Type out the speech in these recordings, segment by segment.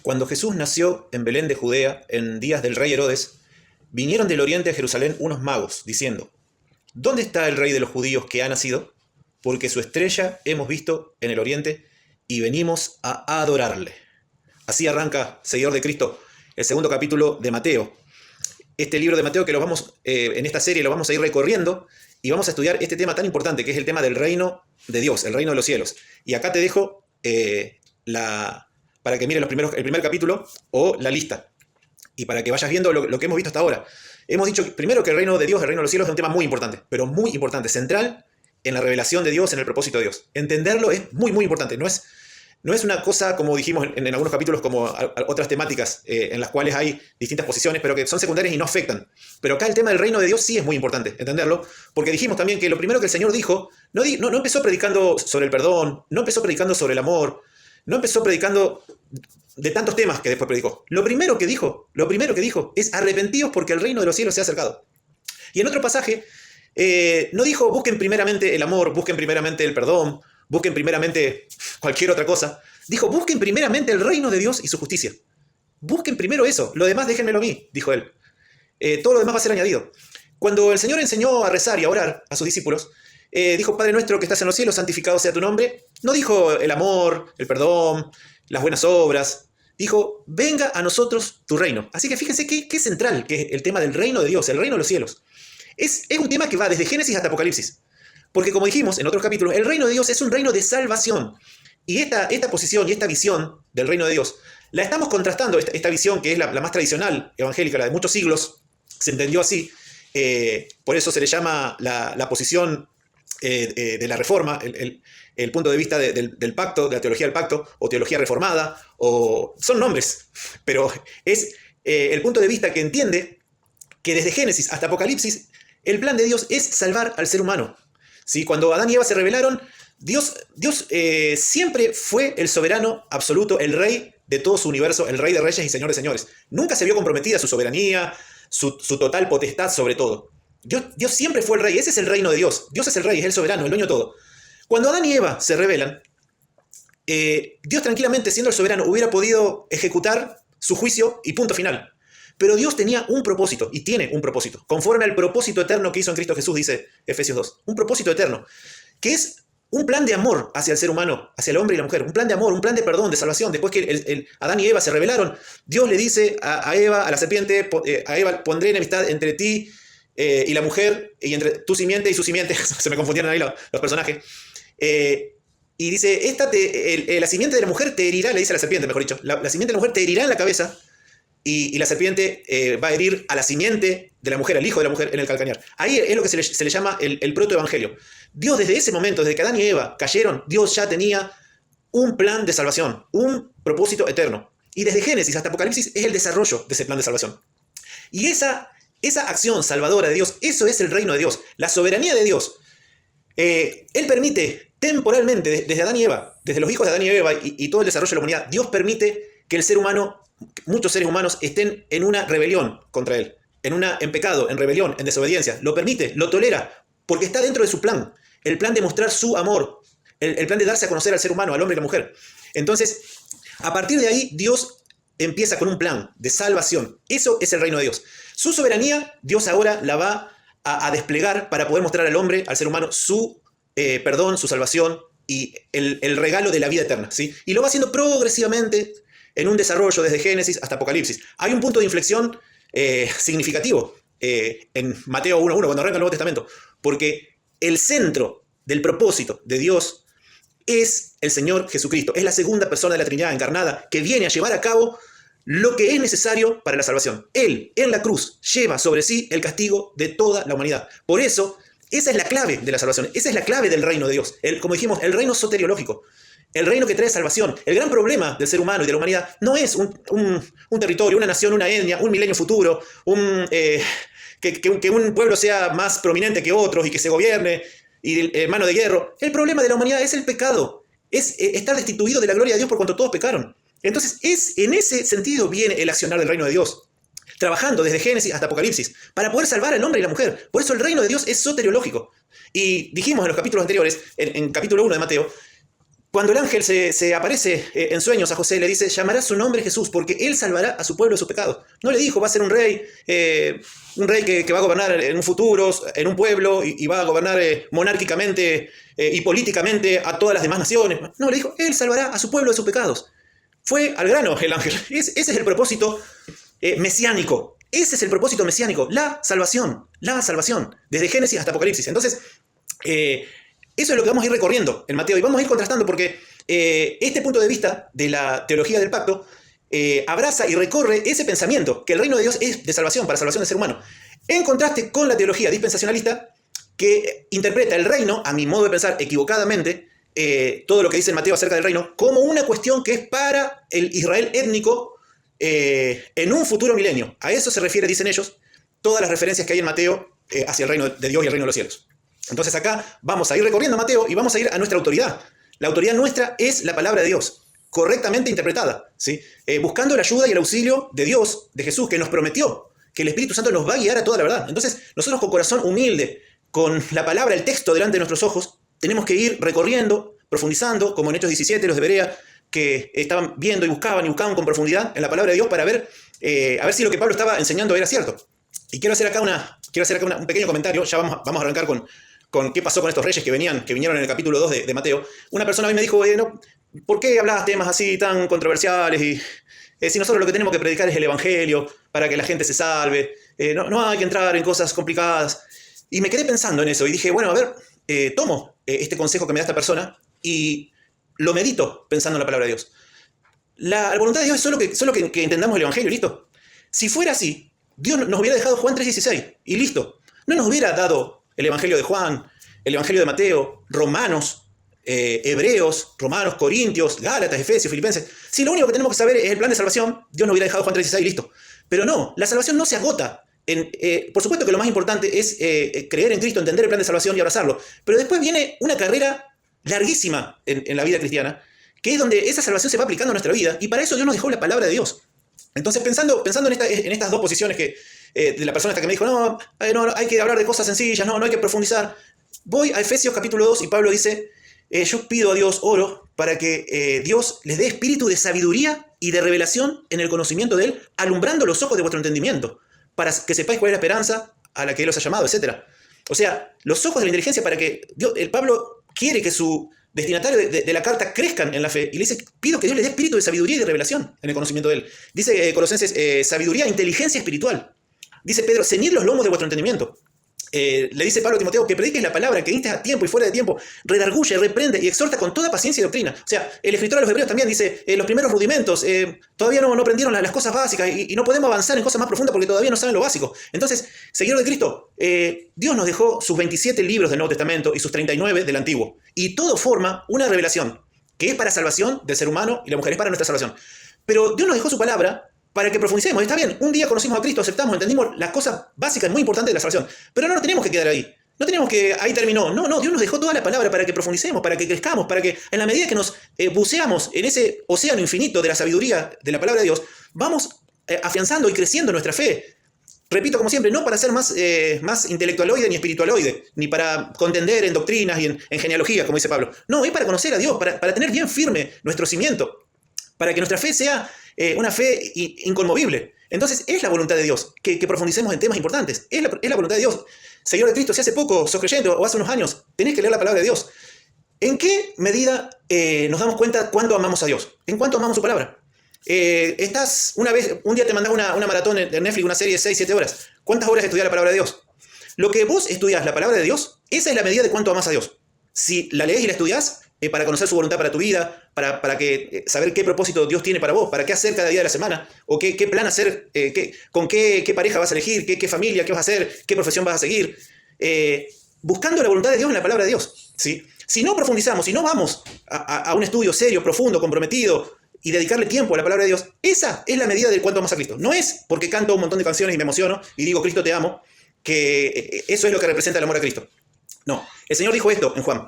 Cuando Jesús nació en Belén de Judea, en días del rey Herodes, vinieron del oriente a Jerusalén unos magos, diciendo: ¿Dónde está el rey de los judíos que ha nacido? Porque su estrella hemos visto en el oriente y venimos a adorarle. Así arranca, seguidor de Cristo, el segundo capítulo de Mateo. Este libro de Mateo que en esta serie lo vamos a ir recorriendo y vamos a estudiar este tema tan importante que es el tema del reino de Dios, el reino de los cielos. Y acá te dejo para que mires el primer capítulo o la lista y para que vayas viendo lo que hemos visto hasta ahora. Hemos dicho primero que el reino de Dios, el reino de los cielos, es un tema muy importante, pero muy importante, central en la revelación de Dios, en el propósito de Dios. Entenderlo es muy, muy importante. No es una cosa, como dijimos en algunos capítulos, como otras temáticas en las cuales hay distintas posiciones, pero que son secundarias y no afectan. Pero acá el tema del reino de Dios sí es muy importante entenderlo, porque dijimos también que lo primero que el Señor dijo, no empezó predicando sobre el perdón, no empezó predicando sobre el amor, no empezó predicando de tantos temas que después predicó. Lo primero que dijo es: arrepentíos porque el reino de los cielos se ha acercado. Y en otro pasaje no dijo: busquen primeramente el amor, busquen primeramente el perdón, busquen primeramente cualquier otra cosa. Dijo: busquen primeramente el reino de Dios y su justicia. Busquen primero eso, lo demás déjenmelo a mí, dijo él. Todo lo demás va a ser añadido. Cuando el Señor enseñó a rezar y a orar a sus discípulos, dijo: Padre nuestro que estás en los cielos, santificado sea tu nombre. No dijo el amor, el perdón, las buenas obras. Dijo: venga a nosotros tu reino. Así que fíjense qué central que es el tema del reino de Dios, el reino de los cielos. Es un tema que va desde Génesis hasta Apocalipsis. Porque como dijimos en otros capítulos, el reino de Dios es un reino de salvación. Y esta posición y esta visión del reino de Dios, la estamos contrastando, esta visión que es la más tradicional evangélica, la de muchos siglos, se entendió así. Por eso se le llama la posición de la reforma, el punto de vista del pacto, de la teología del pacto, o teología reformada, o son nombres, pero es el punto de vista que entiende que desde Génesis hasta Apocalipsis el plan de Dios es salvar al ser humano. ¿Sí? Cuando Adán y Eva se rebelaron, Dios siempre fue el soberano absoluto, el rey de todo su universo, el rey de reyes y señor de señores. Nunca se vio comprometida su soberanía, su total potestad sobre todo. Dios siempre fue el rey, ese es el reino de Dios. Dios es el rey, es el soberano, el dueño de todo. Cuando Adán y Eva se rebelan, Dios tranquilamente, siendo el soberano, hubiera podido ejecutar su juicio y punto final. Pero Dios tenía un propósito, y tiene un propósito, conforme al propósito eterno que hizo en Cristo Jesús, dice Efesios 2. Un propósito eterno, que es un plan de amor hacia el ser humano, hacia el hombre y la mujer. Un plan de amor, un plan de perdón, de salvación. Después que Adán y Eva se rebelaron, Dios le dice a Eva, a la serpiente: a Eva pondré enemistad entre ti y la mujer, y entre tu simiente y su simiente. Se me confundieron ahí los personajes. Y dice: la simiente de la mujer te herirá, le dice a la serpiente, mejor dicho. La simiente de la mujer te herirá en la cabeza, y la serpiente va a herir a la simiente de la mujer, al hijo de la mujer, en el calcañar. Ahí es lo que se le llama el protoevangelio. Dios desde ese momento, desde que Adán y Eva cayeron, Dios ya tenía un plan de salvación, un propósito eterno. Y desde Génesis hasta Apocalipsis es el desarrollo de ese plan de salvación. Y esa acción salvadora de Dios, eso es el reino de Dios, la soberanía de Dios. Él permite temporalmente, desde Adán y Eva, desde los hijos de Adán y Eva y todo el desarrollo de la humanidad, Dios permite que el ser humano, muchos seres humanos, estén en una rebelión contra Él, en pecado, en rebelión, en desobediencia. Lo permite, lo tolera, porque está dentro de su plan, el plan de mostrar su amor, el plan de darse a conocer al ser humano, al hombre y a la mujer. Entonces, a partir de ahí, Dios empieza con un plan de salvación. Eso es el reino de Dios. Su soberanía, Dios ahora la va a desplegar para poder mostrar al hombre, al ser humano, su perdón, su salvación y el regalo de la vida eterna, ¿sí? Y lo va haciendo progresivamente en un desarrollo desde Génesis hasta Apocalipsis. Hay un punto de inflexión significativo en Mateo 1.1, cuando arranca el Nuevo Testamento, porque el centro del propósito de Dios es el Señor Jesucristo. Es la segunda persona de la Trinidad encarnada que viene a llevar a cabo lo que es necesario para la salvación. Él, en la cruz, lleva sobre sí el castigo de toda la humanidad. Por eso, esa es la clave de la salvación. Esa es la clave del reino de Dios. Como dijimos, el reino soteriológico. El reino que trae salvación. El gran problema del ser humano y de la humanidad no es un territorio, una nación, una etnia, un milenio futuro, que un pueblo sea más prominente que otros y que se gobierne, y mano de hierro. El problema de la humanidad es el pecado. Es estar destituido de la gloria de Dios por cuanto todos pecaron. Entonces, en ese sentido viene el accionar del reino de Dios, trabajando desde Génesis hasta Apocalipsis, para poder salvar al hombre y la mujer. Por eso el reino de Dios es soteriológico. Y dijimos en los capítulos anteriores, en capítulo 1 de Mateo, Cuando el ángel se aparece en sueños a José, le dice, llamará su nombre Jesús, porque él salvará a su pueblo de sus pecados. No le dijo, va a ser un rey que va a gobernar en un futuro, en un pueblo, y va a gobernar monárquicamente y políticamente a todas las demás naciones. No, le dijo, él salvará a su pueblo de sus pecados. Fue al grano el ángel. Ese es el propósito mesiánico. Ese es el propósito mesiánico, la salvación, desde Génesis hasta Apocalipsis. Entonces, eso es lo que vamos a ir recorriendo en Mateo y vamos a ir contrastando porque este punto de vista de la teología del pacto abraza y recorre ese pensamiento, que el reino de Dios es de salvación, para salvación del ser humano, en contraste con la teología dispensacionalista que interpreta el reino, a mi modo de pensar equivocadamente, todo lo que dice Mateo acerca del reino, como una cuestión que es para el Israel étnico en un futuro milenio. A eso se refiere, dicen ellos, todas las referencias que hay en Mateo hacia el reino de Dios y el reino de los cielos. Entonces acá vamos a ir recorriendo Mateo y vamos a ir a nuestra autoridad. La autoridad nuestra es la palabra de Dios, correctamente interpretada, ¿sí? Buscando la ayuda y el auxilio de Dios, de Jesús, que nos prometió que el Espíritu Santo nos va a guiar a toda la verdad. Entonces nosotros con corazón humilde, con la palabra, el texto delante de nuestros ojos, tenemos que ir recorriendo, profundizando, como en Hechos 17, los de Berea, que estaban viendo y buscaban con profundidad en la palabra de Dios para ver, a ver si lo que Pablo estaba enseñando era cierto. Y quiero hacer acá un pequeño comentario, ya vamos a arrancar con qué pasó con estos reyes que vinieron en el capítulo 2 de Mateo. Una persona a mí me dijo, ¿por qué hablabas temas así tan controversiales? Y si nosotros lo que tenemos que predicar es el evangelio para que la gente se salve, no hay que entrar en cosas complicadas. Y me quedé pensando en eso y dije, bueno, a ver, tomo este consejo que me da esta persona y lo medito pensando en la palabra de Dios. La voluntad de Dios es solo que entendamos el evangelio, listo. Si fuera así, Dios nos hubiera dejado Juan 3:16 y listo. No nos hubiera dado el evangelio de Juan, el evangelio de Mateo, Romanos, Hebreos, Romanos, Corintios, Gálatas, Efesios, Filipenses. Si lo único que tenemos que saber es el plan de salvación, Dios nos hubiera dejado Juan 3:16 y listo. Pero no, la salvación no se agota. Por supuesto que lo más importante es creer en Cristo, entender el plan de salvación y abrazarlo. Pero después viene una carrera larguísima en la vida cristiana, que es donde esa salvación se va aplicando a nuestra vida, y para eso Dios nos dejó la palabra de Dios. Entonces, pensando en estas dos posiciones de la persona esta que me dijo, no, hay que hablar de cosas sencillas, no hay que profundizar, voy a Efesios capítulo 2 y Pablo dice, yo pido a Dios, oro, para que Dios les dé espíritu de sabiduría y de revelación en el conocimiento de Él, alumbrando los ojos de vuestro entendimiento, para que sepáis cuál es la esperanza a la que Él os ha llamado, etc. O sea, los ojos de la inteligencia para que el Pablo quiere que su destinatario de la carta crezcan en la fe y le dice, pido que Dios les dé espíritu de sabiduría y de revelación en el conocimiento de Él. Dice Colosenses, sabiduría e inteligencia espiritual. Dice Pedro, ceñid los lomos de vuestro entendimiento. Le dice Pablo a Timoteo que prediques la palabra, que instes a tiempo y fuera de tiempo, redarguye, reprende y exhorta con toda paciencia y doctrina. O sea, el escritor a los hebreos también dice, los primeros rudimentos, todavía no aprendieron las cosas básicas y no podemos avanzar en cosas más profundas porque todavía no saben lo básico. Entonces, seguidor de Cristo, Dios nos dejó sus 27 libros del Nuevo Testamento y sus 39 del Antiguo. Y todo forma una revelación, que es para salvación del ser humano y la mujer, es para nuestra salvación. Pero Dios nos dejó su palabra para que profundicemos. Está bien, un día conocimos a Cristo, aceptamos, entendimos las cosas básicas muy importantes de la salvación, pero no nos tenemos que quedar ahí. No tenemos que, ahí terminó. No, Dios nos dejó toda la palabra para que profundicemos, para que crezcamos, para que en la medida que nos buceamos en ese océano infinito de la sabiduría de la palabra de Dios, vamos afianzando y creciendo nuestra fe. Repito, como siempre, no para ser más intelectualoide ni espiritualoide, ni para contender en doctrinas y en genealogía, como dice Pablo. No, es para conocer a Dios, para tener bien firme nuestro cimiento, para que nuestra fe sea una fe inconmovible. Entonces, es la voluntad de Dios que profundicemos en temas importantes. Es la voluntad de Dios. Seguidor de Cristo, si hace poco sos creyente o hace unos años, tenés que leer la palabra de Dios. ¿En qué medida nos damos cuenta cuándo amamos a Dios? ¿En cuánto amamos su palabra? Un día te mandás una maratón de Netflix, una serie de 6-7 horas. ¿Cuántas horas estudias la palabra de Dios? Lo que vos estudiás, la palabra de Dios, esa es la medida de cuánto amás a Dios. Si la lees y la estudiás, para conocer su voluntad para tu vida, para saber qué propósito Dios tiene para vos, para qué hacer cada día de la semana, o qué plan hacer, con qué pareja vas a elegir, qué familia, qué vas a hacer, qué profesión vas a seguir, buscando la voluntad de Dios en la palabra de Dios, ¿sí? Si no profundizamos, si no vamos a un estudio serio, profundo, comprometido, y dedicarle tiempo a la palabra de Dios, esa es la medida de cuánto amas a Cristo. No es porque canto un montón de canciones y me emociono y digo Cristo te amo, que eso es lo que representa el amor a Cristo. No, el Señor dijo esto en Juan: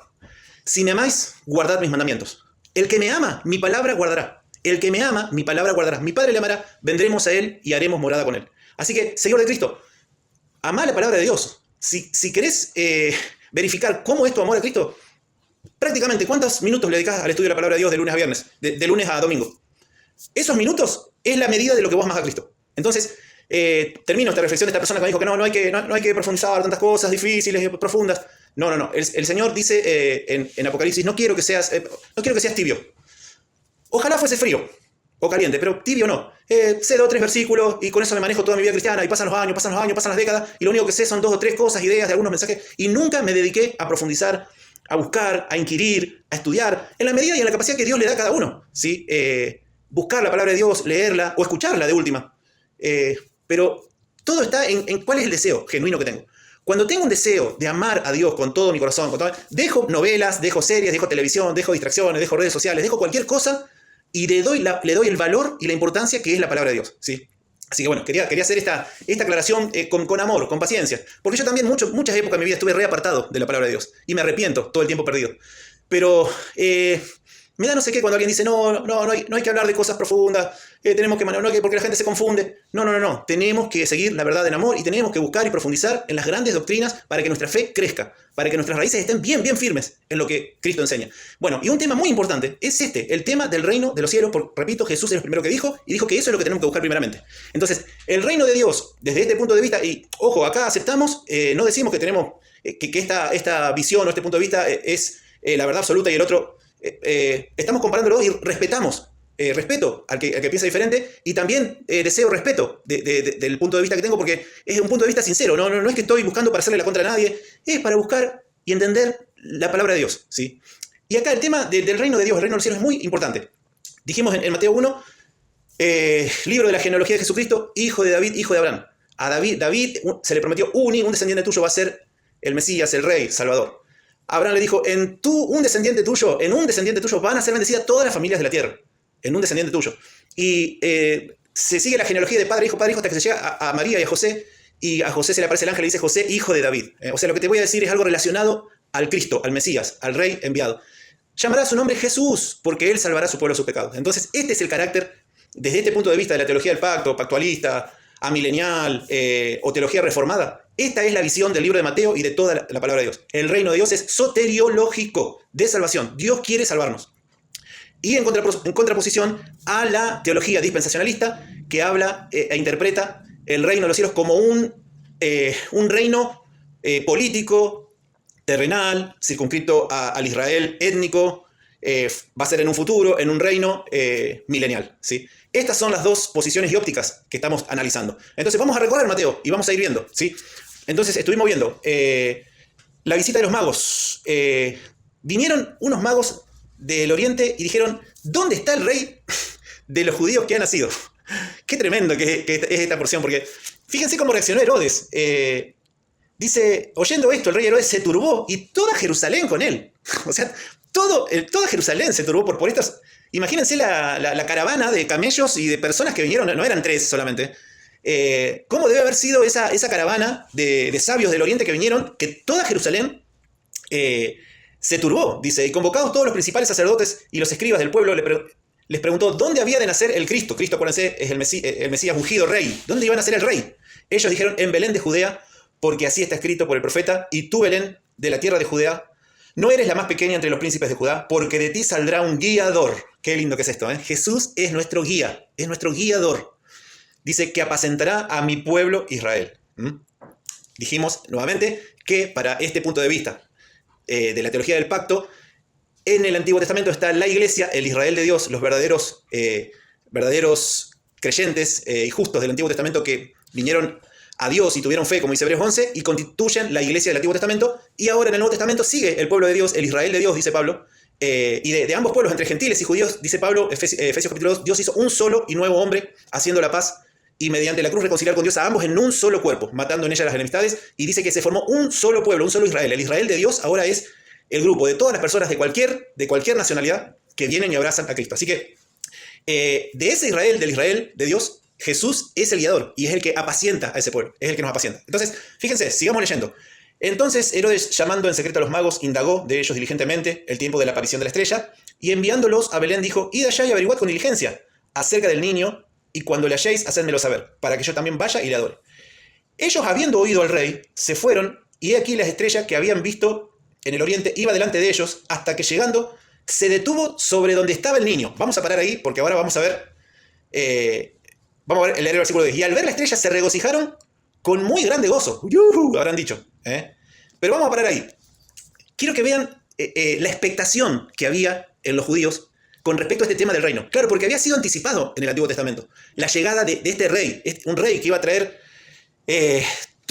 si me amáis, guardad mis mandamientos. El que me ama, mi palabra guardará. El que me ama, mi palabra guardará. Mi Padre le amará, vendremos a Él y haremos morada con Él. Así que, Señor de Cristo, amá la palabra de Dios. Si querés verificar cómo es tu amor a Cristo, prácticamente, ¿cuántos minutos le dedicas al estudio de la palabra de Dios de lunes a viernes? De lunes a domingo. Esos minutos es la medida de lo que vos amas a Cristo. Entonces, termino esta reflexión de esta persona que me dijo que no hay que profundizar tantas cosas difíciles, profundas. No. El Señor dice en Apocalipsis, no quiero que seas tibio. Ojalá fuese frío o caliente, pero tibio no. Sé 2 o 3 versículos y con eso me manejo toda mi vida cristiana y pasan los años, pasan las décadas y lo único que sé son 2 o 3 cosas, ideas de algunos mensajes y nunca me dediqué a profundizar, a buscar, a inquirir, a estudiar en la medida y en la capacidad que Dios le da a cada uno, ¿sí? Buscar la palabra de Dios, leerla o escucharla de última. Pero todo está en cuál es el deseo genuino que tengo. Cuando tengo un deseo de amar a Dios con todo mi corazón, dejo novelas, dejo series, dejo televisión, dejo distracciones, dejo redes sociales, dejo cualquier cosa y le doy el valor y la importancia que es la palabra de Dios, ¿sí? Así que bueno, quería hacer esta aclaración con amor, con paciencia. Porque yo también muchas épocas de mi vida estuve re apartado de la palabra de Dios. Y me arrepiento todo el tiempo perdido. Pero me da no sé qué cuando alguien dice, no hay que hablar de cosas profundas, porque la gente se confunde. No. Tenemos que seguir la verdad en amor y tenemos que buscar y profundizar en las grandes doctrinas para que nuestra fe crezca, para que nuestras raíces estén bien firmes en lo que Cristo enseña. Bueno, y un tema muy importante es el tema del reino de los cielos. Repito, Jesús es el primero que dijo y dijo que eso es lo que tenemos que buscar primeramente. Entonces, el reino de Dios, desde este punto de vista, y ojo, acá aceptamos, no decimos que tenemos, que esta visión o este punto de vista es la verdad absoluta y el otro... estamos comparándolo y respetamos. Respeto al que piensa diferente y también deseo respeto del punto de vista que tengo porque es un punto de vista sincero. No es que estoy buscando para hacerle la contra a nadie, es para buscar y entender la palabra de Dios, ¿sí? Y acá el tema del reino de Dios, el reino de los cielos es muy importante. Dijimos en Mateo 1, libro de la genealogía de Jesucristo, hijo de David, hijo de Abraham. A David se le prometió un descendiente tuyo va a ser el Mesías, el Rey, Salvador. Abraham le dijo, en un descendiente tuyo van a ser bendecidas todas las familias de la tierra. En un descendiente tuyo. Y se sigue la genealogía de padre, hijo, hasta que se llega a María y a José. Y a José se le aparece el ángel y dice, José, hijo de David. O sea, lo que te voy a decir es algo relacionado al Cristo, al Mesías, al Rey enviado. Llamará su nombre Jesús, porque él salvará a su pueblo de sus pecados. Entonces, este es el carácter, desde este punto de vista de la teología del pacto, pactualista, amilenial o teología reformada. Esta es la visión del libro de Mateo y de toda la palabra de Dios. El reino de Dios es soteriológico, de salvación. Dios quiere salvarnos. Y en contraposición a la teología dispensacionalista que habla e interpreta el reino de los cielos como un reino político, terrenal, circunscrito al Israel étnico, va a ser en un futuro, en un reino milenial, ¿sí? Estas son las dos posiciones y ópticas que estamos analizando. Entonces vamos a recorrer Mateo y vamos a ir viendo, ¿sí? Entonces estuvimos viendo la visita de los magos. Vinieron unos magos del oriente y dijeron, ¿dónde está el rey de los judíos que ha nacido? Qué tremendo que es esta porción, porque fíjense cómo reaccionó Herodes. Dice, oyendo esto, el rey Herodes se turbó y toda Jerusalén con él. O sea, toda Jerusalén se turbó por estos. Imagínense la caravana de camellos y de personas que vinieron, no eran 3 solamente. ¿Cómo debe haber sido esa caravana de sabios del oriente que vinieron? Que toda Jerusalén se turbó, dice, y convocados todos los principales sacerdotes y los escribas del pueblo, les preguntó dónde había de nacer el Cristo. Cristo, acuérdense, es el Mesías ungido rey. ¿Dónde iba a nacer el rey? Ellos dijeron, en Belén de Judea, porque así está escrito por el profeta, y tú, Belén, de la tierra de Judea, no eres la más pequeña entre los príncipes de Judá, porque de ti saldrá un guiador. Qué lindo que es esto, ¿eh? Jesús es nuestro guía, es nuestro guiador. Dice que apacentará a mi pueblo Israel. Dijimos nuevamente que para este punto de vista de la teología del pacto, en el Antiguo Testamento está la iglesia, el Israel de Dios, los verdaderos creyentes y justos del Antiguo Testamento que vinieron a Dios y tuvieron fe, como dice Hebreos 11, y constituyen la iglesia del Antiguo Testamento, y ahora en el Nuevo Testamento sigue el pueblo de Dios, el Israel de Dios, dice Pablo, y de ambos pueblos, entre gentiles y judíos, dice Pablo, Efesios capítulo 2, Dios hizo un solo y nuevo hombre, haciendo la paz, y mediante la cruz reconciliar con Dios a ambos en un solo cuerpo, matando en ella las enemistades, y dice que se formó un solo pueblo, un solo Israel. El Israel de Dios ahora es el grupo de todas las personas de cualquier nacionalidad que vienen y abrazan a Cristo. Así que de ese Israel, del Israel de Dios, Jesús es el guiador y es el que apacienta a ese pueblo, es el que nos apacienta. Entonces, fíjense, sigamos leyendo. Entonces Herodes, llamando en secreto a los magos, indagó de ellos diligentemente el tiempo de la aparición de la estrella, y enviándolos a Belén dijo, id allá y averiguad con diligencia acerca del niño, y cuando le halléis, hacedmelo saber, para que yo también vaya y le adore. Ellos, habiendo oído al rey, se fueron, y he aquí las estrellas que habían visto en el oriente, iba delante de ellos, hasta que llegando, se detuvo sobre donde estaba el niño. Vamos a parar ahí, porque ahora vamos a ver el versículo 10. Y al ver la estrella se regocijaron con muy grande gozo. ¡Yuhu! Habrán dicho. Pero vamos a parar ahí. Quiero que vean la expectación que había en los judíos con respecto a este tema del reino. Claro, porque había sido anticipado en el Antiguo Testamento. La llegada de este rey, un rey que iba a traer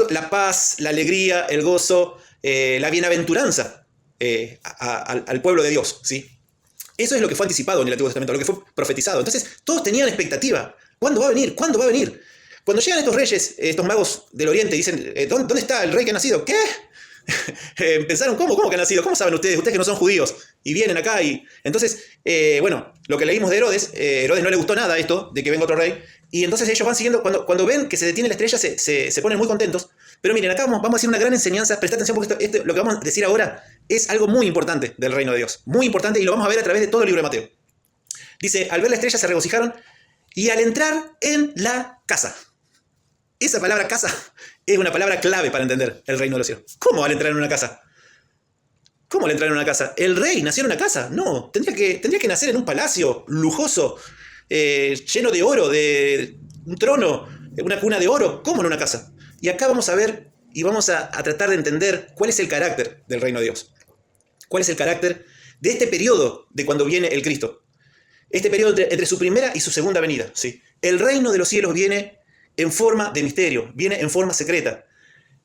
la paz, la alegría, el gozo, la bienaventuranza al pueblo de Dios, ¿sí? Eso es lo que fue anticipado en el Antiguo Testamento, lo que fue profetizado. Entonces, todos tenían expectativa. ¿Cuándo va a venir? ¿Cuándo va a venir? Cuando llegan estos reyes, estos magos del oriente, dicen, ¿dónde está el rey que ha nacido? ¿Qué? Pensaron, ¿cómo que ha nacido? ¿Cómo saben ustedes? Ustedes que no son judíos. Y vienen acá y... Entonces, bueno, lo que leímos de Herodes, Herodes no le gustó nada esto, de que venga otro rey. Y entonces ellos van siguiendo, cuando ven que se detiene la estrella, se ponen muy contentos. Pero miren, acá vamos a hacer una gran enseñanza. Prestad atención porque lo que vamos a decir ahora es algo muy importante del reino de Dios. Muy importante y lo vamos a ver a través de todo el libro de Mateo. Dice, al ver la estrella se regocijaron y al entrar en la casa. Esa palabra casa es una palabra clave para entender el reino de los cielos. ¿Cómo al entrar en una casa? ¿Cómo al entrar en una casa? ¿El rey nació en una casa? No, tendría que nacer en un palacio lujoso, lleno de oro, de un trono, una cuna de oro. ¿Cómo en una casa? Y acá vamos a ver y vamos a tratar de entender cuál es el carácter del reino de Dios. ¿Cuál es el carácter de este periodo de cuando viene el Cristo? Este periodo entre su primera y su segunda venida. ¿Sí? El reino de los cielos viene en forma de misterio, viene en forma secreta.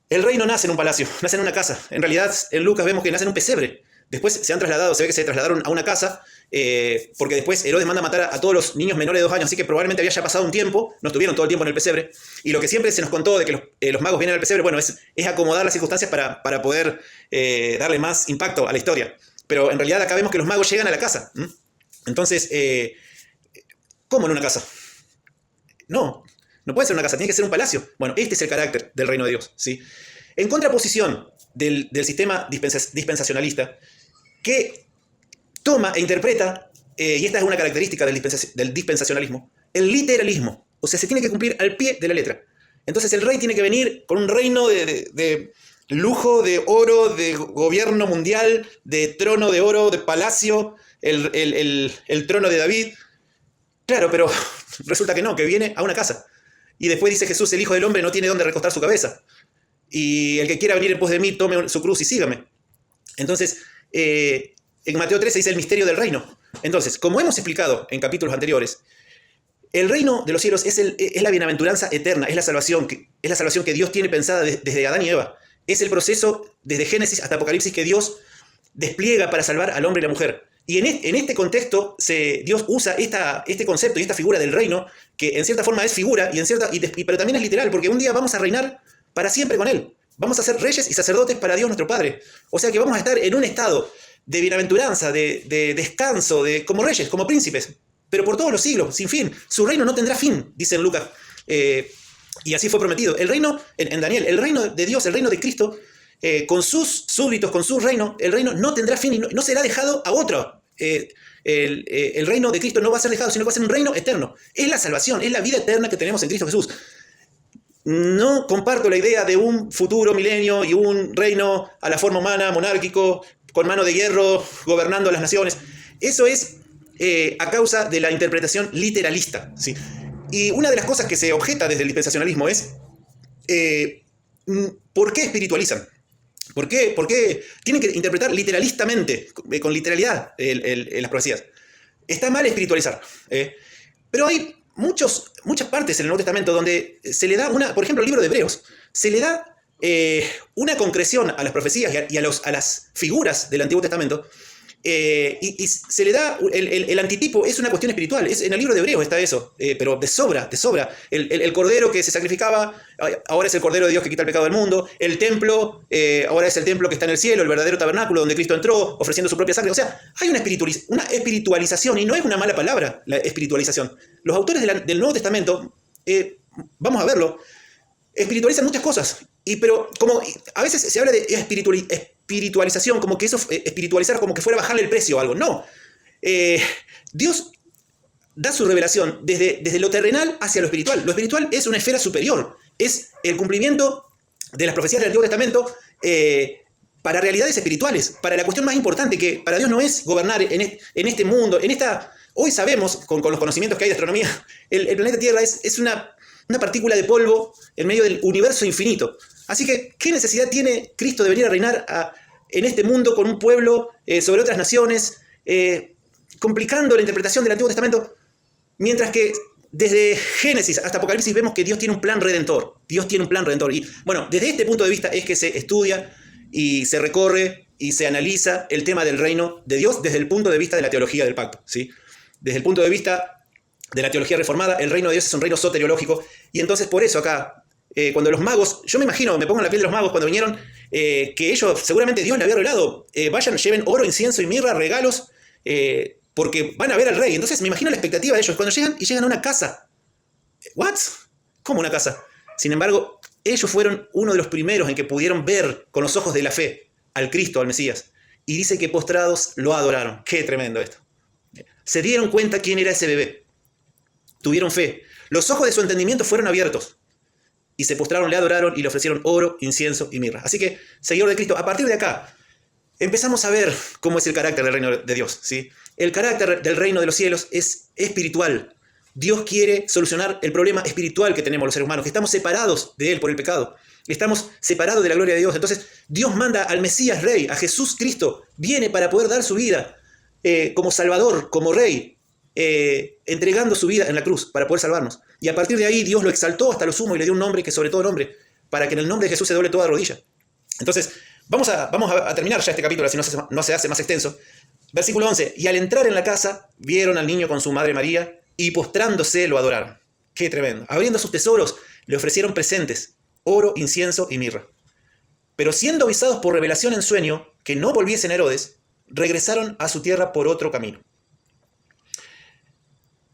El rey no nace en un palacio, nace en una casa. En realidad, en Lucas vemos que nace en un pesebre. Después se han trasladado, se ve que se trasladaron a una casa, porque después Herodes manda a matar a todos los niños menores de 2 años, así que probablemente había ya pasado un tiempo, no estuvieron todo el tiempo en el pesebre. Y lo que siempre se nos contó de que los magos vienen al pesebre, bueno, es acomodar las circunstancias para poder darle más impacto a la historia. Pero en realidad acá vemos que los magos llegan a la casa. Entonces, ¿cómo en una casa? No puede ser una casa, tiene que ser un palacio. Bueno, este es el carácter del reino de Dios, ¿sí? En contraposición del sistema dispensacionalista, que toma e interpreta, y esta es una característica del dispensacionalismo, el literalismo. O sea, se tiene que cumplir al pie de la letra. Entonces el rey tiene que venir con un reino de lujo, de oro, de gobierno mundial, de trono de oro, de palacio, el trono de David. Claro, pero resulta que no, que viene a una casa. Y después dice Jesús, el Hijo del Hombre no tiene dónde recostar su cabeza. Y el que quiera venir en pos de mí, tome su cruz y sígame. Entonces, en Mateo 13 dice el misterio del reino. Entonces, como hemos explicado en capítulos anteriores, el reino de los cielos es la bienaventuranza eterna, es la salvación que Dios tiene pensada desde Adán y Eva. Es el proceso desde Génesis hasta Apocalipsis que Dios despliega para salvar al hombre y la mujer. Y en este contexto Dios usa este concepto y esta figura del reino, que en cierta forma es figura, pero también es literal, porque un día vamos a reinar para siempre con Él. Vamos a ser reyes y sacerdotes para Dios nuestro Padre. O sea que vamos a estar en un estado de bienaventuranza, de descanso, como reyes, como príncipes, pero por todos los siglos, sin fin. Su reino no tendrá fin, dice en Lucas. Y así fue prometido. El reino, en Daniel, el reino de Dios, el reino de Cristo, con sus súbditos, con su reino, el reino no tendrá fin y no será dejado a otro. El reino de Cristo no va a ser dejado, sino que va a ser un reino eterno. Es la salvación, es la vida eterna que tenemos en Cristo Jesús. No comparto la idea de un futuro milenio y un reino a la forma humana, monárquico, con mano de hierro, gobernando a las naciones. Eso es a causa de la interpretación literalista, ¿sí? Y una de las cosas que se objeta desde el dispensacionalismo es ¿por qué espiritualizan? ¿Por qué tienen que interpretar literalistamente, con literalidad, las profecías? Está mal espiritualizar. Pero hay muchas partes en el Nuevo Testamento donde se le da por ejemplo, el libro de Hebreos, se le da una concreción a las profecías y a las figuras del Antiguo Testamento, y se le da el antitipo, es una cuestión espiritual. En el libro de Hebreos está eso, pero de sobra. El cordero que se sacrificaba, ahora es el cordero de Dios que quita el pecado del mundo. El templo, ahora es el templo que está en el cielo, el verdadero tabernáculo donde Cristo entró, ofreciendo su propia sangre. O sea, hay una espiritualización, y no es una mala palabra la espiritualización. Los autores del Nuevo Testamento, vamos a verlo, espiritualizan muchas cosas. Pero como a veces se habla de espiritualización, como que eso, espiritualizar como que fuera bajarle el precio o algo. No. Dios da su revelación desde lo terrenal hacia lo espiritual. Lo espiritual es una esfera superior. Es el cumplimiento de las profecías del Antiguo Testamento para realidades espirituales, para la cuestión más importante, que para Dios no es gobernar en este mundo, hoy sabemos, con los conocimientos que hay de astronomía, el planeta Tierra es una partícula de polvo en medio del universo infinito. Así que, ¿qué necesidad tiene Cristo de venir a reinar en este mundo con un pueblo sobre otras naciones, complicando la interpretación del Antiguo Testamento? Mientras que desde Génesis hasta Apocalipsis vemos que Dios tiene un plan redentor. Dios tiene un plan redentor. Y bueno, desde este punto de vista es que se estudia y se recorre y se analiza el tema del reino de Dios desde el punto de vista de la teología del pacto, ¿sí? Desde el punto de vista de la teología reformada, el reino de Dios es un reino soteriológico. Y entonces por eso acá, cuando los magos, yo me imagino, me pongo en la piel de los magos cuando vinieron, que ellos, seguramente Dios le había regalado, vayan, lleven oro, incienso y mirra, regalos, porque van a ver al rey. Entonces me imagino la expectativa de ellos cuando llegan a una casa. ¿What? ¿Cómo una casa? Sin embargo, ellos fueron uno de los primeros en que pudieron ver con los ojos de la fe al Cristo, al Mesías. Y dice que postrados lo adoraron. Qué tremendo esto. Se dieron cuenta quién era ese bebé. Tuvieron fe. Los ojos de su entendimiento fueron abiertos. Y se postraron, le adoraron y le ofrecieron oro, incienso y mirra. Así que, seguidor de Cristo, a partir de acá, empezamos a ver cómo es el carácter del reino de Dios, ¿sí? El carácter del reino de los cielos es espiritual. Dios quiere solucionar el problema espiritual que tenemos los seres humanos, que estamos separados de Él por el pecado. Estamos separados de la gloria de Dios. Entonces, Dios manda al Mesías Rey, a Jesús Cristo. Viene para poder dar su vida como Salvador, como Rey, entregando su vida en la cruz para poder salvarnos. Y a partir de ahí, Dios lo exaltó hasta lo sumo y le dio un nombre que sobre todo nombre, para que en el nombre de Jesús se doble toda rodilla. Entonces, vamos a terminar ya este capítulo, así no se hace más extenso. Versículo 11. Y al entrar en la casa, vieron al niño con su madre María, y postrándose lo adoraron. Qué tremendo. Abriendo sus tesoros, le ofrecieron presentes, oro, incienso y mirra. Pero siendo avisados por revelación en sueño que no volviesen a Herodes, regresaron a su tierra por otro camino.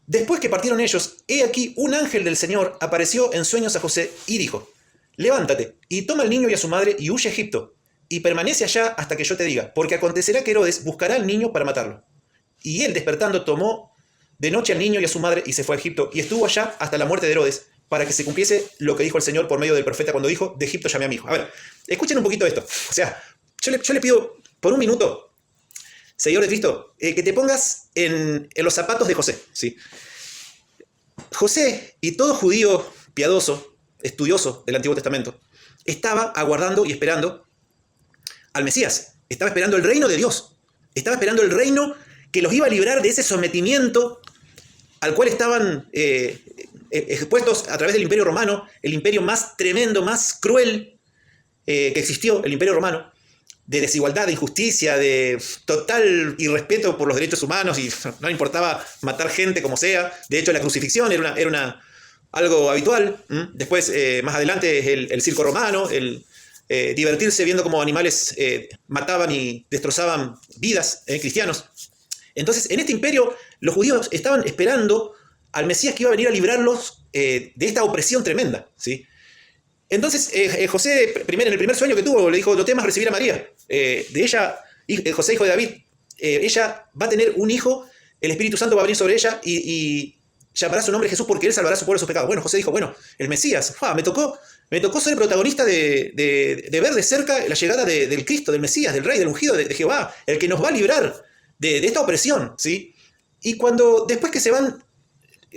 Después que partieron ellos, he aquí un ángel del Señor apareció en sueños a José y dijo: levántate y toma al niño y a su madre y huye a Egipto, y permanece allá hasta que yo te diga, porque acontecerá que Herodes buscará al niño para matarlo. Y él, despertando, tomó de noche al niño y a su madre y se fue a Egipto, y estuvo allá hasta la muerte de Herodes, para que se cumpliese lo que dijo el Señor por medio del profeta cuando dijo: de Egipto llamé a mi hijo. A ver, escuchen un poquito esto. O sea, yo le pido por un minuto, seguidor de Cristo, que te pongas en los zapatos de José, ¿sí? José y todo judío piadoso, estudioso del Antiguo Testamento, estaba aguardando y esperando al Mesías. Estaba esperando el reino de Dios. Estaba esperando el reino que los iba a librar de ese sometimiento al cual estaban expuestos a través del Imperio Romano, el imperio más tremendo, más cruel que existió, el Imperio Romano, de desigualdad, de injusticia, de total irrespeto por los derechos humanos, y no importaba matar gente como sea. De hecho, la crucifixión era algo habitual. Después, más adelante, el circo romano, el divertirse viendo cómo animales mataban y destrozaban vidas cristianos. Entonces, en este imperio, los judíos estaban esperando al Mesías que iba a venir a librarlos de esta opresión tremenda, ¿sí? Entonces, José, en el primer sueño que tuvo, le dijo: no temas recibir a María. De ella, José, hijo de David, ella va a tener un hijo, el Espíritu Santo va a venir sobre ella y llamará su nombre Jesús, porque él salvará a su pueblo de sus pecados. Bueno, José dijo: bueno, el Mesías, me tocó ser protagonista de ver de cerca la llegada del Cristo, del Mesías, del Rey, del ungido de Jehová, el que nos va a librar de esta opresión, ¿sí? Y después que se van,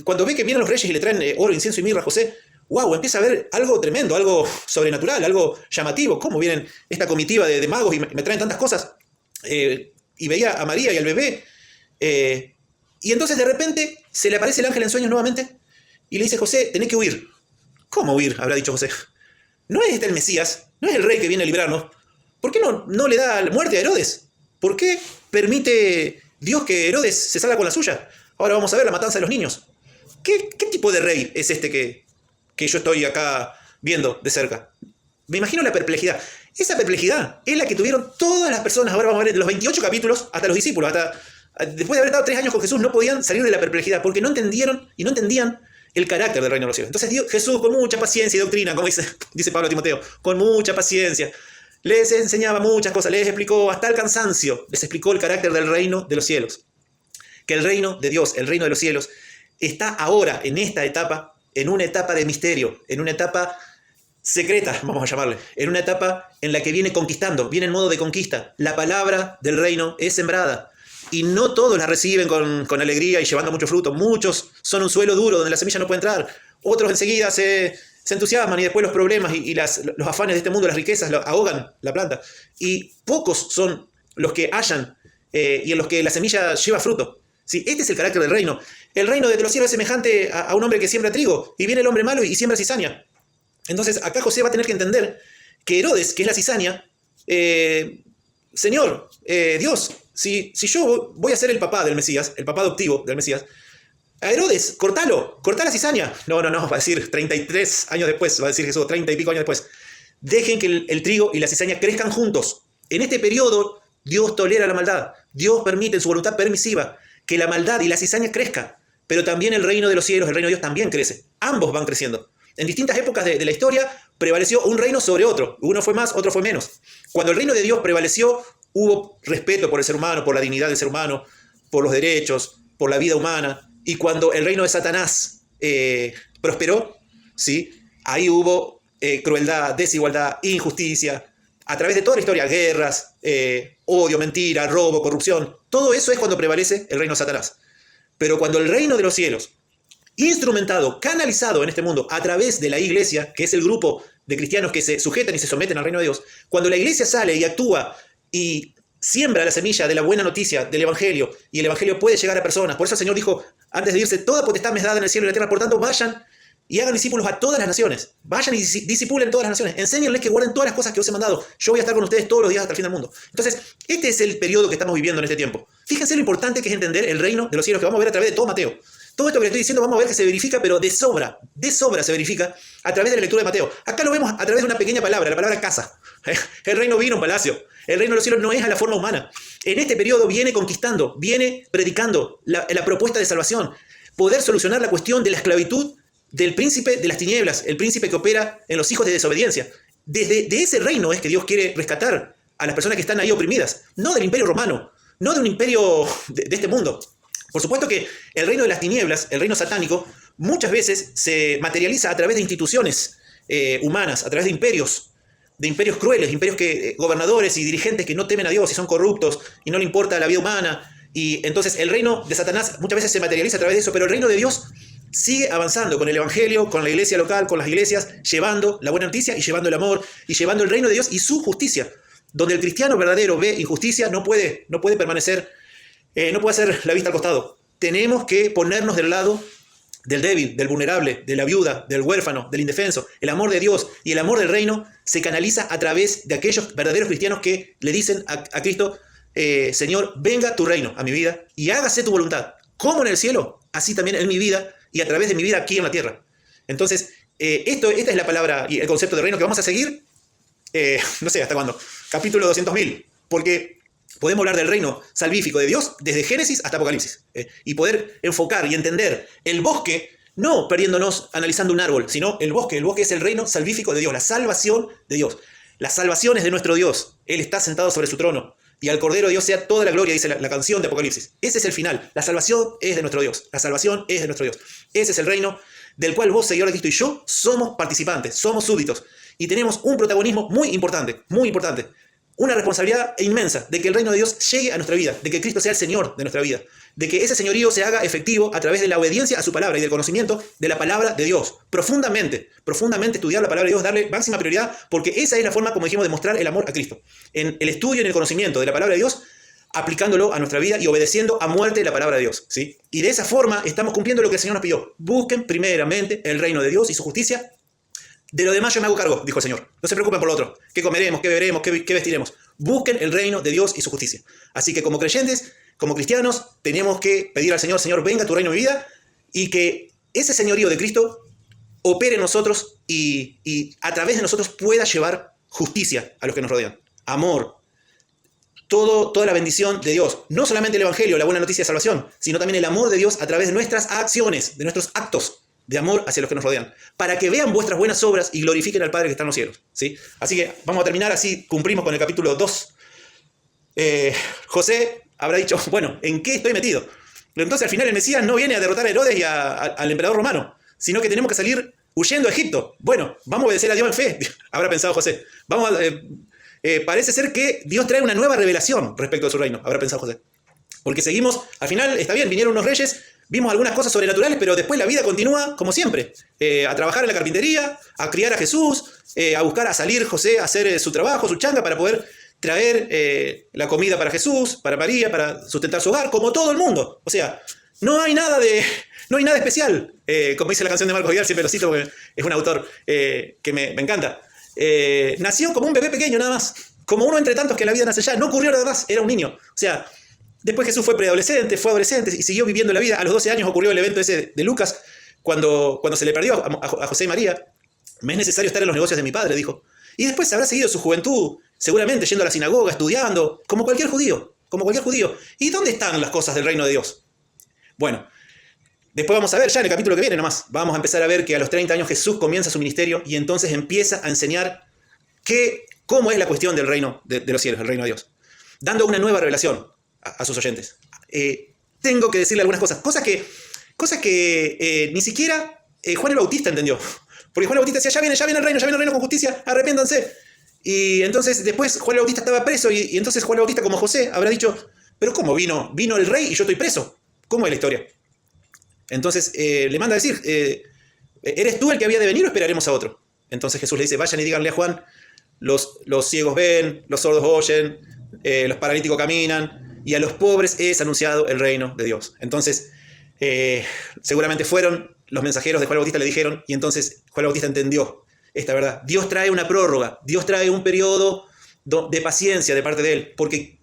cuando ve que vienen los reyes y le traen oro, incienso y mirra a José, wow, empieza a ver algo tremendo, algo sobrenatural, algo llamativo. ¿Cómo vienen esta comitiva de magos y me traen tantas cosas? Y veía a María y al bebé. Y entonces de repente se le aparece el ángel en sueños nuevamente y le dice: José, tenés que huir. ¿Cómo huir?, habrá dicho José. ¿No es este el Mesías? ¿No es el rey que viene a librarnos? ¿Por qué no le da muerte a Herodes? ¿Por qué permite Dios que Herodes se salga con la suya? Ahora vamos a ver la matanza de los niños. ¿Qué tipo de rey es este que yo estoy acá viendo de cerca? Me imagino la perplejidad. Esa perplejidad es la que tuvieron todas las personas. Ahora vamos a ver de los 28 capítulos hasta los discípulos. Después de haber estado 3 años con Jesús, no podían salir de la perplejidad porque no entendieron y no entendían el carácter del reino de los cielos. Entonces Jesús, con mucha paciencia y doctrina, como dice Pablo a Timoteo, con mucha paciencia, les enseñaba muchas cosas, les explicó hasta el cansancio, les explicó el carácter del reino de los cielos. Que el reino de Dios, el reino de los cielos, está ahora en esta etapa, en una etapa de misterio, en una etapa secreta, vamos a llamarle, en una etapa en la que viene conquistando, viene en modo de conquista. La palabra del reino es sembrada y no todos la reciben con alegría y llevando mucho fruto. Muchos son un suelo duro donde la semilla no puede entrar. Otros enseguida se entusiasman y después los problemas y los afanes de este mundo, las riquezas, ahogan la planta. Y pocos son los que hallan y en los que la semilla lleva fruto. ¿Sí? Este es el carácter del reino. El reino de los cielos es semejante a un hombre que siembra trigo y viene el hombre malo y siembra cizaña. Entonces acá José va a tener que entender que Herodes, que es la cizaña, Señor, Dios, si yo voy a ser el papá del Mesías, el papá adoptivo del Mesías, a Herodes, cortá la cizaña. No, va a decir 33 años después, va a decir Jesús, 30 y pico años después. Dejen que el trigo y la cizaña crezcan juntos. En este periodo, Dios tolera la maldad. Dios permite en su voluntad permisiva que la maldad y la cizaña crezcan. Pero también el reino de los cielos, el reino de Dios también crece. Ambos van creciendo. En distintas épocas de la historia prevaleció un reino sobre otro. Uno fue más, otro fue menos. Cuando el reino de Dios prevaleció, hubo respeto por el ser humano, por la dignidad del ser humano, por los derechos, por la vida humana. Y cuando el reino de Satanás prosperó, ¿sí? Ahí hubo crueldad, desigualdad, injusticia. A través de toda la historia, guerras, odio, mentira, robo, corrupción. Todo eso es cuando prevalece el reino de Satanás. Pero cuando el reino de los cielos, instrumentado, canalizado en este mundo a través de la iglesia, que es el grupo de cristianos que se sujetan y se someten al reino de Dios, cuando la iglesia sale y actúa y siembra la semilla de la buena noticia del evangelio, y el evangelio puede llegar a personas. Por eso el Señor dijo, antes de irse, toda potestad me es dada en el cielo y en la tierra, por tanto vayan y hagan discípulos a todas las naciones. Vayan y discipulen todas las naciones. Enséñenles que guarden todas las cosas que os he mandado. Yo voy a estar con ustedes todos los días hasta el fin del mundo. Entonces, este es el periodo que estamos viviendo en este tiempo. Fíjense lo importante que es entender el reino de los cielos, que vamos a ver a través de todo Mateo. Todo esto que les estoy diciendo vamos a ver que se verifica, pero de sobra se verifica a través de la lectura de Mateo. Acá lo vemos a través de una pequeña palabra, la palabra casa. El reino vino, un palacio. El reino de los cielos no es a la forma humana. En este periodo viene conquistando, viene predicando la propuesta de salvación. Poder solucionar la cuestión de la esclavitud del príncipe de las tinieblas, el príncipe que opera en los hijos de desobediencia. De ese reino es que Dios quiere rescatar a las personas que están ahí oprimidas. No del imperio romano, no de un imperio de este mundo. Por supuesto que el reino de las tinieblas, el reino satánico, muchas veces se materializa a través de instituciones humanas, a través de imperios crueles, gobernadores y dirigentes que no temen a Dios y son corruptos y no le importa la vida humana. Y entonces el reino de Satanás muchas veces se materializa a través de eso, pero el reino de Dios sigue avanzando con el evangelio, con la iglesia local, con las iglesias, llevando la buena noticia y llevando el amor y llevando el reino de Dios y su justicia. Donde el cristiano verdadero ve injusticia, no puede permanecer, no puede hacer la vista al costado. Tenemos que ponernos del lado del débil, del vulnerable, de la viuda, del huérfano, del indefenso. El amor de Dios y el amor del reino se canaliza a través de aquellos verdaderos cristianos que le dicen a Cristo, Señor, venga tu reino a mi vida y hágase tu voluntad, como en el cielo, así también en mi vida y a través de mi vida aquí en la tierra. Entonces, esta es la palabra y el concepto de reino que vamos a seguir, no sé hasta cuándo, capítulo 200.000, porque podemos hablar del reino salvífico de Dios desde Génesis hasta Apocalipsis, y poder enfocar y entender el bosque, no perdiéndonos analizando un árbol, sino el bosque es el reino salvífico de Dios, la salvación de Dios. La salvación es de nuestro Dios, Él está sentado sobre su trono, y al Cordero de Dios sea toda la gloria, dice la canción de Apocalipsis. Ese es el final, la salvación es de nuestro Dios, la salvación es de nuestro Dios. Ese es el reino del cual vos, seguidor de Cristo, y yo somos participantes, somos súbditos, y tenemos un protagonismo muy importante, una responsabilidad inmensa de que el reino de Dios llegue a nuestra vida, de que Cristo sea el Señor de nuestra vida, de que ese señorío se haga efectivo a través de la obediencia a su palabra y del conocimiento de la palabra de Dios. Profundamente estudiar la palabra de Dios, darle máxima prioridad, porque esa es la forma, como dijimos, de mostrar el amor a Cristo. En el estudio y en el conocimiento de la palabra de Dios, aplicándolo a nuestra vida y obedeciendo a muerte la palabra de Dios, ¿sí? Y de esa forma estamos cumpliendo lo que el Señor nos pidió. Busquen primeramente el reino de Dios y su justicia. De lo demás yo me hago cargo, dijo el Señor. No se preocupen por lo otro. ¿Qué comeremos? ¿Qué beberemos? ¿Qué vestiremos? Busquen el reino de Dios y su justicia. Así que como creyentes, como cristianos, tenemos que pedir al Señor, Señor, venga tu reino en mi vida, y que ese señorío de Cristo opere en nosotros y a través de nosotros pueda llevar justicia a los que nos rodean. Amor. Toda la bendición de Dios. No solamente el evangelio, la buena noticia de salvación, sino también el amor de Dios a través de nuestras acciones, de nuestros actos de amor hacia los que nos rodean, para que vean vuestras buenas obras y glorifiquen al Padre que está en los cielos, ¿sí? Así que vamos a terminar, así cumplimos con el capítulo 2. José habrá dicho, bueno, ¿en qué estoy metido? Pero entonces al final el Mesías no viene a derrotar a Herodes y al emperador romano, sino que tenemos que salir huyendo a Egipto. Bueno, vamos a obedecer a Dios en fe, habrá pensado José. Parece ser que Dios trae una nueva revelación respecto de su reino, habrá pensado José. Porque seguimos, al final está bien, vinieron unos reyes, vimos algunas cosas sobrenaturales, pero después la vida continúa como siempre. A trabajar en la carpintería, a criar a Jesús, a buscar a salir José a hacer su trabajo, su changa, para poder traer la comida para Jesús, para María, para sustentar su hogar, como todo el mundo. O sea, no hay nada especial. Como dice la canción de Marcos Vidal, siempre lo cito porque es un autor que me encanta. Nació como un bebé pequeño nada más, como uno entre tantos que la vida nace ya. No ocurrió nada más, era un niño. O sea, después Jesús fue preadolescente, fue adolescente y siguió viviendo la vida. A los 12 años ocurrió el evento ese de Lucas, cuando se le perdió a José y María. Me es necesario estar en los negocios de mi padre, dijo. Y después habrá seguido su juventud, seguramente yendo a la sinagoga, estudiando, como cualquier judío. ¿Y dónde están las cosas del reino de Dios? Bueno, después vamos a ver, ya en el capítulo que viene nomás, vamos a empezar a ver que a los 30 años Jesús comienza su ministerio y entonces empieza a enseñar cómo es la cuestión del reino de los cielos, el reino de Dios. Dando una nueva revelación a sus oyentes. Tengo que decirle algunas cosas que ni siquiera Juan el Bautista entendió. Porque Juan el Bautista decía, ya viene el reino con justicia, arrepiéntanse. Y entonces después Juan el Bautista estaba preso y entonces Juan el Bautista, como José, habrá dicho, pero ¿cómo vino el rey y yo estoy preso? ¿Cómo es la historia? Entonces le manda a decir, ¿eres tú el que había de venir o esperaremos a otro? Entonces Jesús le dice, vayan y díganle a Juan, los ciegos ven, los sordos oyen, los paralíticos caminan, y a los pobres es anunciado el reino de Dios. Entonces, seguramente fueron los mensajeros de Juan el Bautista, le dijeron, y entonces Juan el Bautista entendió esta verdad. Dios trae una prórroga, Dios trae un periodo de paciencia de parte de Él, porque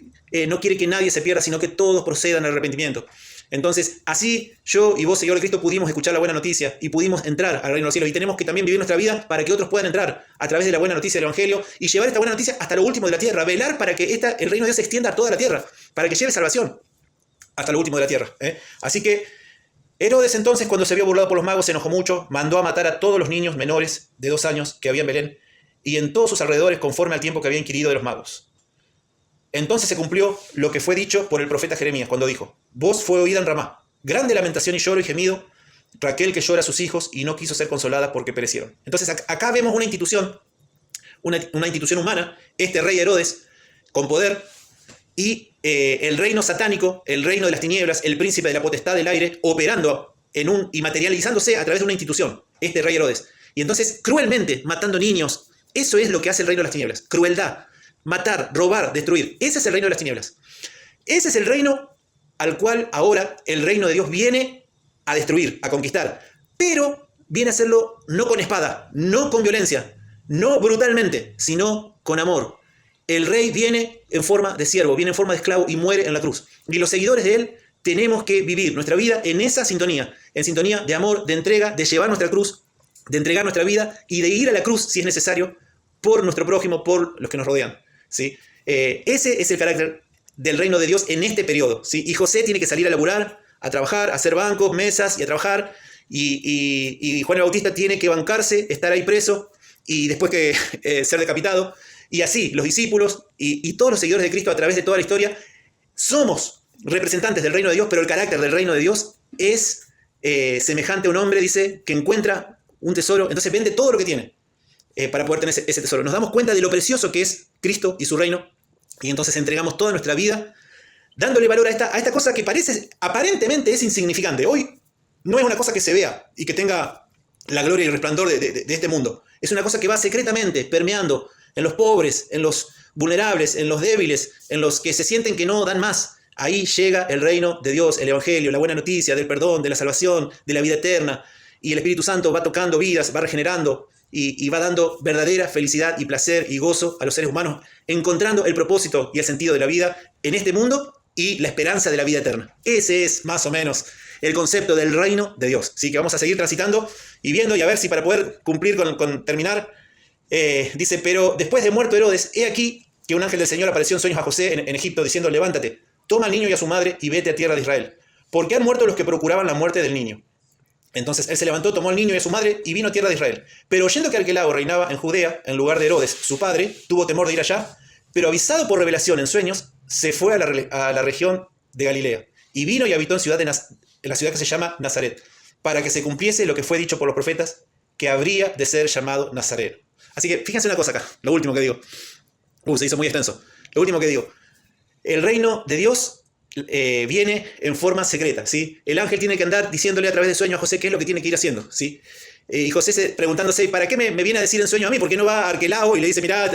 no quiere que nadie se pierda, sino que todos procedan al arrepentimiento. Entonces, así yo y vos, seguidor de Cristo, pudimos escuchar la buena noticia y pudimos entrar al reino de los cielos. Y tenemos que también vivir nuestra vida para que otros puedan entrar a través de la buena noticia del Evangelio y llevar esta buena noticia hasta lo último de la tierra. Velar para que el reino de Dios se extienda a toda la tierra, para que lleve salvación hasta lo último de la tierra. Así que Herodes entonces, cuando se vio burlado por los magos, se enojó mucho, mandó a matar a todos los niños menores de 2 años que había en Belén y en todos sus alrededores conforme al tiempo que había inquirido de los magos. Entonces se cumplió lo que fue dicho por el profeta Jeremías cuando dijo, voz fue oída en Ramá, grande lamentación y lloro y gemido, Raquel que llora a sus hijos y no quiso ser consolada porque perecieron. Entonces acá vemos una institución humana, este rey Herodes, con poder, y el reino satánico, el reino de las tinieblas, el príncipe de la potestad del aire, operando y materializándose a través de una institución, este rey Herodes. Y entonces, cruelmente, matando niños. Eso es lo que hace el reino de las tinieblas. Crueldad, matar, robar, destruir. Ese es el reino de las tinieblas. Ese es el reino al cual ahora el reino de Dios viene a destruir, a conquistar. Pero viene a hacerlo no con espada, no con violencia, no brutalmente, sino con amor. El rey viene en forma de siervo, viene en forma de esclavo y muere en la cruz. Y los seguidores de él tenemos que vivir nuestra vida en esa sintonía, en sintonía de amor, de entrega, de llevar nuestra cruz, de entregar nuestra vida y de ir a la cruz si es necesario por nuestro prójimo, por los que nos rodean, ¿sí? Ese es el carácter del reino de Dios en este periodo, ¿sí? Y José tiene que salir a laburar, a trabajar, a hacer bancos, mesas y a trabajar. Y Juan el Bautista tiene que bancarse, estar ahí preso y después que ser decapitado. Y así, los discípulos y todos los seguidores de Cristo a través de toda la historia somos representantes del reino de Dios, pero el carácter del reino de Dios es semejante a un hombre, dice, que encuentra un tesoro, entonces vende todo lo que tiene para poder tener ese tesoro. Nos damos cuenta de lo precioso que es Cristo y su reino, y entonces entregamos toda nuestra vida dándole valor a esta cosa que aparentemente es insignificante. Hoy no es una cosa que se vea y que tenga la gloria y el resplandor de este mundo. Es una cosa que va secretamente permeando en los pobres, en los vulnerables, en los débiles, en los que se sienten que no dan más. Ahí llega el reino de Dios, el Evangelio, la buena noticia del perdón, de la salvación, de la vida eterna. Y el Espíritu Santo va tocando vidas, va regenerando y va dando verdadera felicidad y placer y gozo a los seres humanos, encontrando el propósito y el sentido de la vida en este mundo y la esperanza de la vida eterna. Ese es más o menos el concepto del reino de Dios. Así que vamos a seguir transitando y viendo y a ver si para poder cumplir con terminar, dice, pero después de muerto Herodes, he aquí que un ángel del Señor apareció en sueños a José en Egipto, diciendo, levántate, toma al niño y a su madre y vete a tierra de Israel, porque han muerto los que procuraban la muerte del niño. Entonces él se levantó, tomó al niño y a su madre y vino a tierra de Israel. Pero oyendo que Arquelao reinaba en Judea, en lugar de Herodes, su padre, tuvo temor de ir allá, pero avisado por revelación en sueños, se fue a la región de Galilea, y vino y habitó en la ciudad que se llama Nazaret, para que se cumpliese lo que fue dicho por los profetas, que habría de ser llamado Nazareno. Así que fíjense una cosa acá, lo último que digo. Se hizo muy extenso. Lo último que digo. El reino de Dios viene en forma secreta, ¿sí? El ángel tiene que andar diciéndole a través de sueños a José qué es lo que tiene que ir haciendo, ¿sí? Y José preguntándose, ¿para qué me viene a decir en sueños a mí? ¿Por qué no va a Arquelao y le dice, mirá,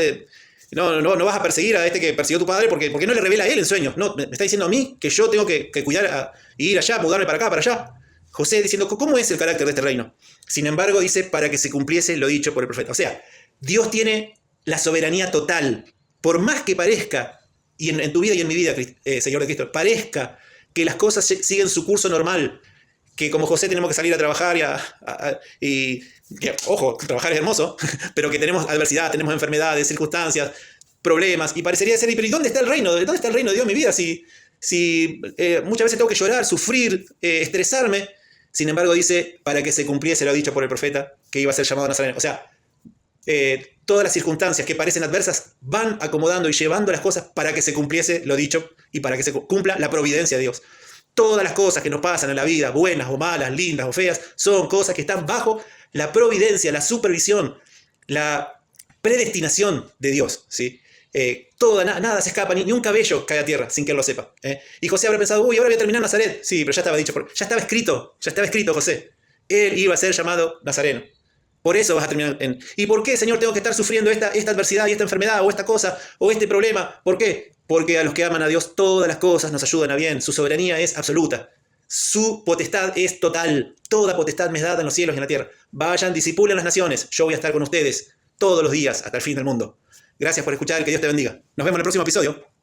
no vas a perseguir a este que persiguió tu padre? ¿Por qué no le revela a él en sueños? No, me está diciendo a mí que yo tengo que cuidar y ir allá, mudarme para acá, para allá. José diciendo, ¿cómo es el carácter de este reino? Sin embargo, dice, para que se cumpliese lo dicho por el profeta. O sea, Dios tiene la soberanía total. Por más que parezca, y en tu vida y en mi vida, Señor de Cristo, parezca que las cosas siguen su curso normal, que como José tenemos que salir a trabajar ojo, trabajar es hermoso, pero que tenemos adversidad, tenemos enfermedades, circunstancias, problemas, y parecería ser, pero ¿y dónde está el reino? ¿Dónde está el reino de Dios en mi vida? Si muchas veces tengo que llorar, sufrir, estresarme. Sin embargo, dice, para que se cumpliese lo dicho por el profeta, que iba a ser llamado Nazareno. O sea, todas las circunstancias que parecen adversas van acomodando y llevando las cosas para que se cumpliese lo dicho y para que se cumpla la providencia de Dios. Todas las cosas que nos pasan en la vida, buenas o malas, lindas o feas, son cosas que están bajo la providencia, la supervisión, la predestinación de Dios, ¿sí? Nada se escapa, ni un cabello cae a tierra sin que él lo sepa. Y José habrá pensado, ahora voy a terminar Nazaret. Sí, pero ya estaba dicho, ya estaba escrito, José. Él iba a ser llamado Nazareno. Por eso vas a terminar en... ¿Y por qué, Señor, tengo que estar sufriendo esta adversidad y esta enfermedad o esta cosa o este problema? ¿Por qué? Porque a los que aman a Dios todas las cosas nos ayudan a bien. Su soberanía es absoluta. Su potestad es total. Toda potestad me es dada en los cielos y en la tierra. Vayan, disipulen las naciones. Yo voy a estar con ustedes todos los días hasta el fin del mundo. Gracias por escuchar. Que Dios te bendiga. Nos vemos en el próximo episodio.